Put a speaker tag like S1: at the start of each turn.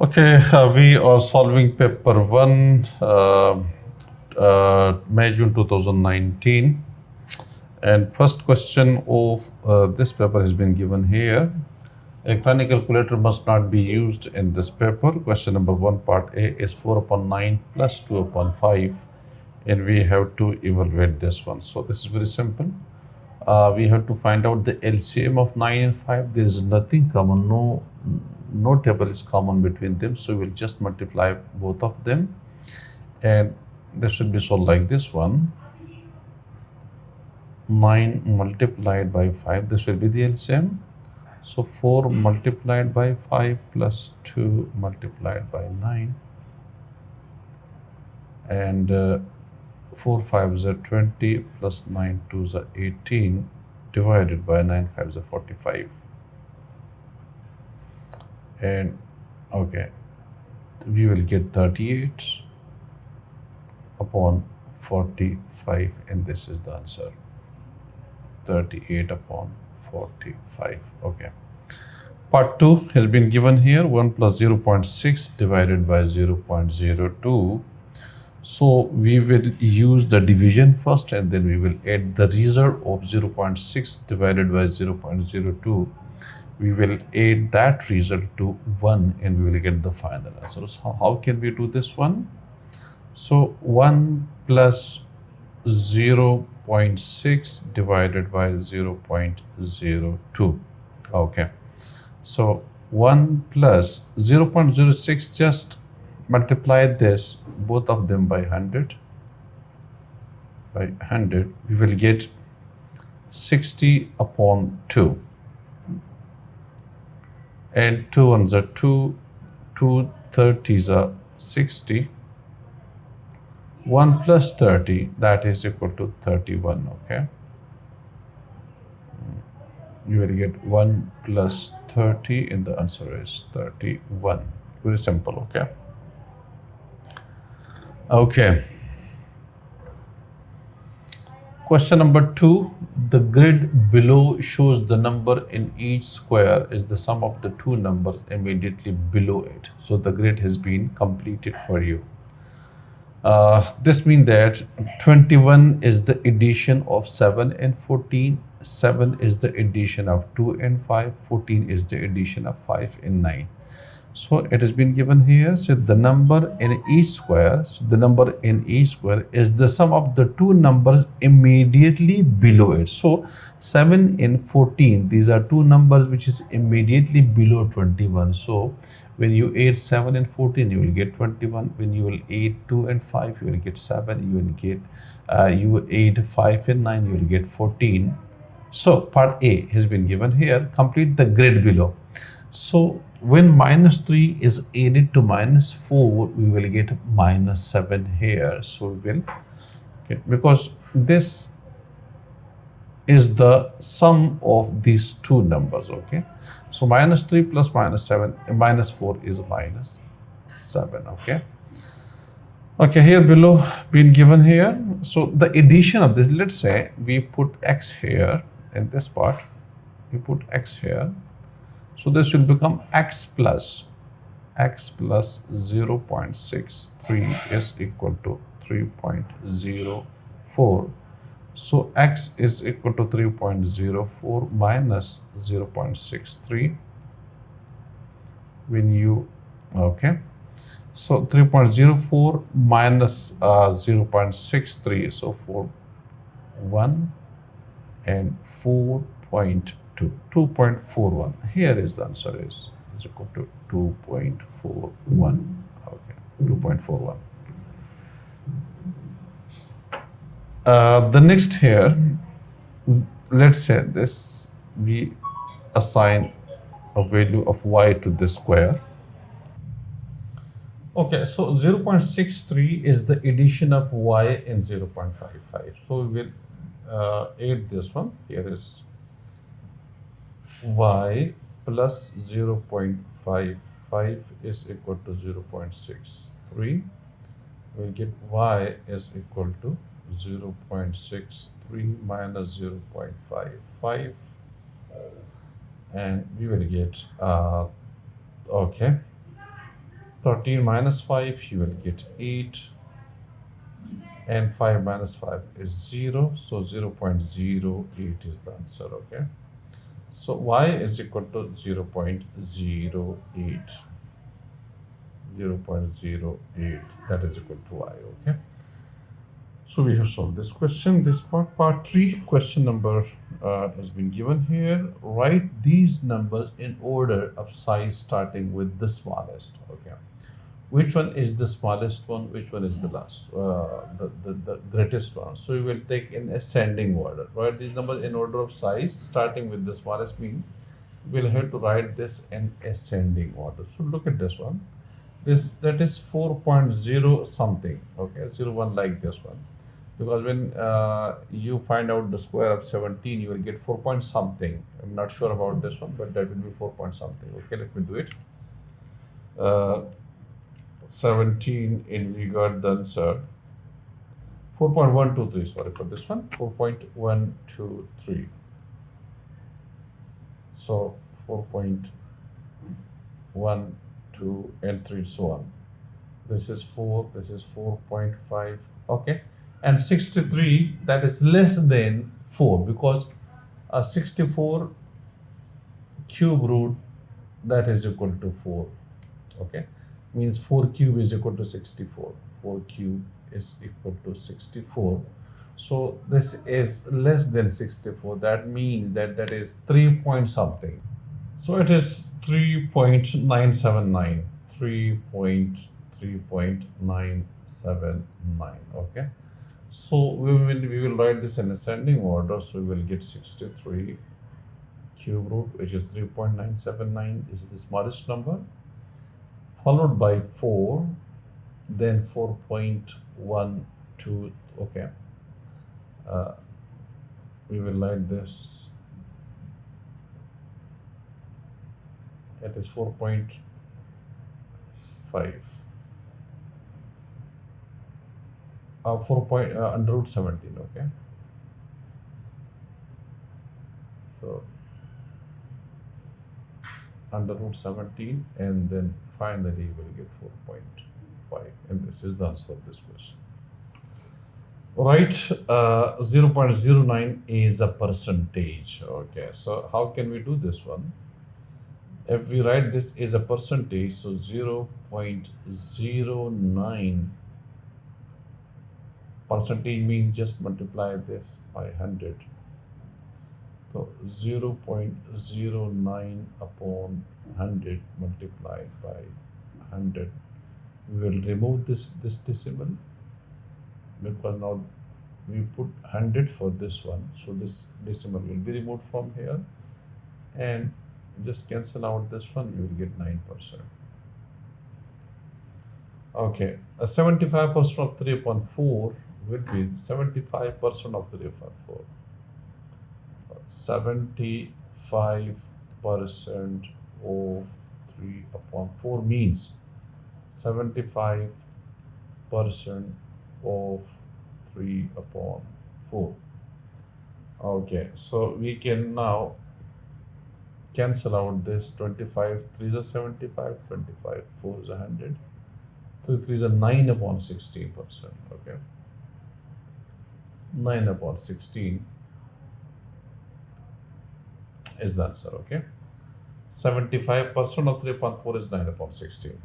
S1: Okay, we are solving paper 1, May June 2019. And first question of this paper has been given here. Electronic calculator must not be used in this paper. Question number 1, part A is 4 upon 9 plus 2 upon 5. And we have to evaluate this one. So this is very simple. We have to find out the LCM of 9 and 5. There is nothing common, no table is common between them, so we'll just multiply both of them, and this should be solved like this one. 9 multiplied by 5, this will be the LCM. So 4 multiplied by 5 plus 2 multiplied by 9, and 4 5s are 20 plus 9 2s are 18 divided by 9 5s are 45. And okay, we will get 38 upon 45, and this is the answer. 38 upon 45. Okay, part 2 has been given here. 1 plus 0.6 divided by 0.02. So we will use the division first, and then we will add the result of 0.6 divided by 0.02. We will add that result to 1, and we will get the final answer. So how can we do this one? So 1 plus 0.6 divided by 0.02. Okay. So 1 plus 0.06, just multiply this, both of them by 100. By 100, we will get 60 upon 2. And 2 ones are 2, 2 30s are 60. 1 plus 30, that is equal to 31. Okay, you will get 1 plus 30, and the answer is 31. Very simple. Okay, question number 2. The grid below shows the number in each square is the sum of the two numbers immediately below it. So the grid has been completed for you. This means that 21 is the addition of 7 and 14. 7 is the addition of 2 and 5. 14 is the addition of 5 and 9. So it has been given here. So the number in each square, is the sum of the two numbers immediately below it. So 7 and 14, these are two numbers which is immediately below 21. So when you add 7 and 14, you will get 21. When you will add 2 and 5, you will get 7. You will get you add 5 and 9, you will get 14. So part A has been given here. Complete the grid below. So when minus 3 is added to minus 4, we will get minus 7 here. So we will, okay, because this is the sum of these two numbers. Okay, so minus 3 plus minus 7, minus 4 is minus 7. Okay, here below been given here. So the addition of this, let's say we put x here in this part, we put x here. So this will become x plus 0.63 is equal to 3.04. So x is equal to 3.04 minus 0.63. When you, okay, so 3.04 minus 0.63, so 1 and 4.2, 2.41. Here is the answer is equal to 2.41. Okay, 2.41. The next here, let's say this, we assign a value of y to this square. Okay, so 0.63 is the addition of y in 0.55. So we will add this one. Here is y plus 0.55 is equal to 0.63. We'll get y is equal to 0.63 minus 0.55, and we will get okay, 13 minus 5, you will get 8, and 5 minus 5 is 0, so 0.08 is the answer, okay? So y is equal to 0.08, 0.08, that is equal to y, okay? So we have solved this question, this part 3, question number has been given here. Write these numbers in order of size starting with the smallest, okay? Which one is the smallest one, which one is the last, the greatest one? So you will take in ascending order. Write these numbers in order of size starting with the smallest, mean we'll have to write this in ascending order. So look at this one, this, that is 4.0 something, okay, 01, like this one, because when you find out the square of 17, you will get 4 point something. I'm not sure about this one, but that will be 4 point something. Okay, let me do it. uh, 17 in, we got the answer 4.123, sorry for this one, 4.123. So 4.12 and 3, so on. This is 4, this is 4.5, okay? And 63, that is less than 4, because 64 cube root, that is equal to 4, okay? Means 4 cube is equal to 64, 4 cube is equal to 64. So this is less than 64, that means that that is 3 point something. So it is 3.979, 3.979, okay? So we will write this in ascending order, so we will get 63 cube root, which is 3.979, is the smallest number, followed by 4, then 4.12, okay? We will write this, it is 4.5, 4 point, under root 17, okay? So under root 17, and then finally you will get 4.5, and this is the answer of this question. Right, 0.09 is a percentage, okay? So how can we do this one? If we write this as a percentage, so 0.09 percentage means just multiply this by 100. So 0.09 upon 100 multiplied by 100. We will remove this decimal, because now we put 100 for this one, so this decimal will be removed from here, and just cancel out this one, you will get 9%. Okay, 75% of 3 upon 4 will be 75% of 3 upon 4. 75% of 3 upon 4 means 75% of 3 upon 4. Okay, so we can now cancel out this 25, 3 is a 75, 25, 4 is 100, 3 3 is a 9 upon 16%, okay? 9 upon 16 is the answer, okay? 75% of 3 upon 4 is 9 upon 16.